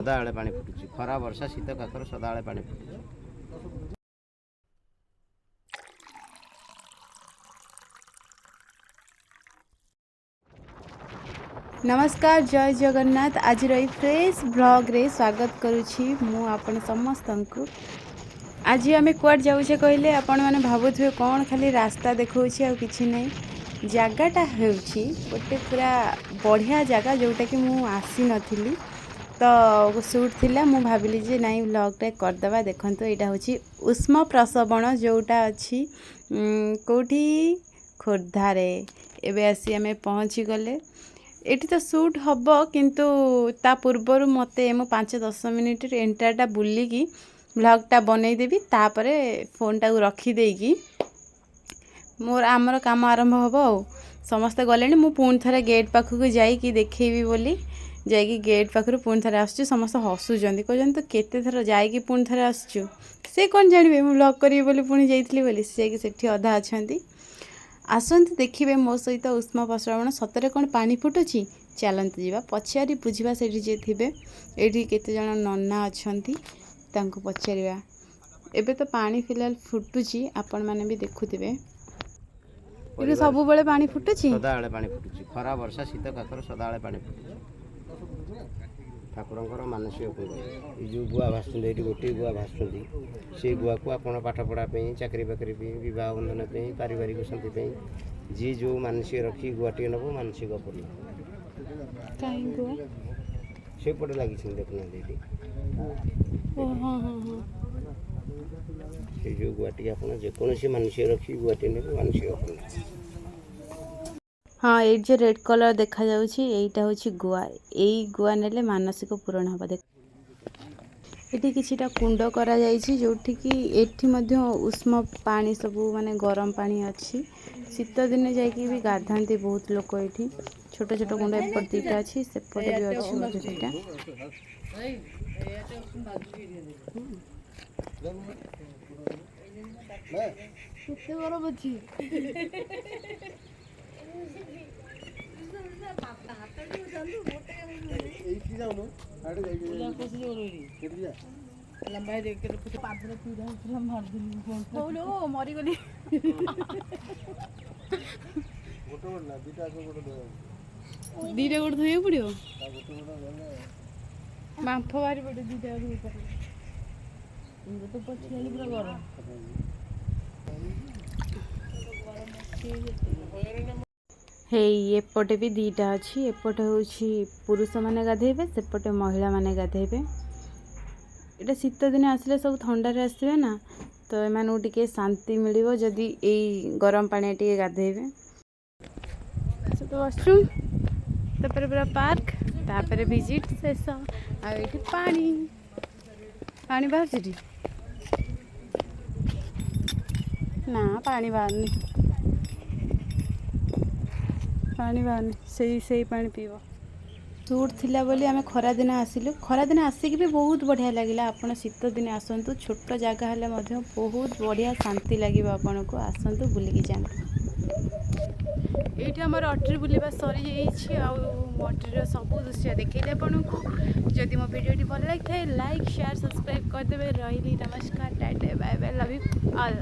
ସଦାବେଳେ ପାଣି ଫୁଟୁଛି, ଖରା ବର୍ଷା ଶୀତ କାକର ସଦାବେଳେ ପାଣି ଫୁଟୁଛି। नमस्कार जय जगन्नाथ। आज रही फ्रेश ब्लॉग रे स्वागत करुछि मु आपण समस्त को। आज आम कुआड जाऊे कहले आपण मैंने भावुए कौन खाली रास्ता देखा आ कि नहीं। जगाटा होची गोटे पूरा बढ़िया जगह जोटा कि मु आसी नथिली, तो सुट थिला मु भाविली जे नाई व्लॉगटा करदवा। देखंतु एटा होची उष्म प्रसवण जोटा अच्छी कोठी खोर्धारे। एबे आसी आमे पहुँची गले। एटी तो सुट हम किंतु ता पूर्वर मते मु 5-10 मिनिट एंटरटा बुलिकी व्लॉगटा बनईदेवी, तापरे फोनटा रखीदेकी मोर आमर काम आरंभ हम। आ समस्ते गले मु पुणी थे गेट पाखक जाइकी देखी बोली जाइकी गेट पाखर पुणी थे आसुँ। समस्त हसुँच कहते तो केते थर जाइकी पुणी थे आसुँ, से कौन जानवे मु व्लॉग करी बोली पुणी जाइली बोली। से अधा अच्छा आसतु देखिए मो सहित उष्म प्रसवण सतरे कौन पानी फुटुची। चलतु जा पचारि बुझा से थे ये केते जन नना अच्छा पचारा। एबे तो पानी फिलहाल फुटुची, आपण मैंने भी देखुवे ये सब बेले पानी फुटुची, सदाବେଳେ पानी फुटुची, खरा वर्षा शीत काकर सदाବେଳେ पानी फुटुची। ठाकुरଙ୍କର ମାନସିକ ଏ ଯେଉଁ ଗୁଆ ଭାସୁଛନ୍ତି, ଏଇଠି ଗୋଟିଏ ଗୁଆ ଭାସୁଛନ୍ତି, ସେଇ ଗୁଆକୁ ଆପଣ ପାଠପଢ଼ା ପାଇଁ, ଚାକିରି ବାକିରି ପାଇଁ, ବିବାହ ବନ୍ଧନ ପାଇଁ, ପାରିବାରିକ ଶାନ୍ତି ପାଇଁ ଯିଏ ଯେଉଁ ମାନସିକ ରଖି ଗୁଆଟିଏ ନେବ ମାନସିକ ପୂର୍ଣ୍ଣ। କାହିଁ ଗୁଆ ସେପଟେ ଲାଗିଛନ୍ତି ଦେଖୁନାହାନ୍ତି ଏଇଠି। ସେ ଯେଉଁ ଗୁଆଟି ଆପଣ ଯେକୌଣସି ମାନସିକ ରଖି ଗୁଆଟିଏ ନେବେ ମାନସିକ ପୂର୍ଣ୍ଣ। हाँ ये जो रेड कलर देखा जाउछि एटा होछि गुआ। एई गुआ नेले मानसिक पूरण हबा। देख एठी किछिटा कुंड करा जाइछि जोठी कि एठी मध्य उष्म पानी सबू माने गरम पानी अछि। शीत दिने जाइकी भी गाधांती बहुत लोक। एठी छोट छोट कुंड एपट दीटा अछि, सेपट भी अछि बोधे दीटा। केते गरम अछि। दीटा गोटे धोइया पड़ो बांफ बाहरी पड़े दीटा तो पछिया पूरा गरम। एपटे भी दीटा अच्छी। एपटे हूँ पुरुष माने गाधेबे, सेपटे महिला माने गाधेबे। एटा शीत दिन आसिले सब ठंडार आसबे ना, तो एमानू टिके शांति मिलिबो जदि एई गरम पानी टिके गाधेबे। तो वॉशरूम तापर पूरा पार्क तापर विजिट शेष। आ एठी पानी पानी बाहर ना पानी बाहर पानी बाहर से पानी पीब। सुट थिला बोली आमे खरा दिन आसिलु। खरा दिन आसिक भी बहुत बढ़िया लगिला। आपण शीत दिन आसतु, छोट जगह हेले मध्य बहुत बढ़िया शांति लगे। आपण को आसतु बुलिकी जातु। ये आमर अट्री बुलवा सरी जाइए। अट्रीर सब दृश्य देखिए आपन को। जदि मो वीडियो भल लगी लाइक शेयर सब्सक्राइब करदे। रही नमस्कार, tata bye bye, love you all.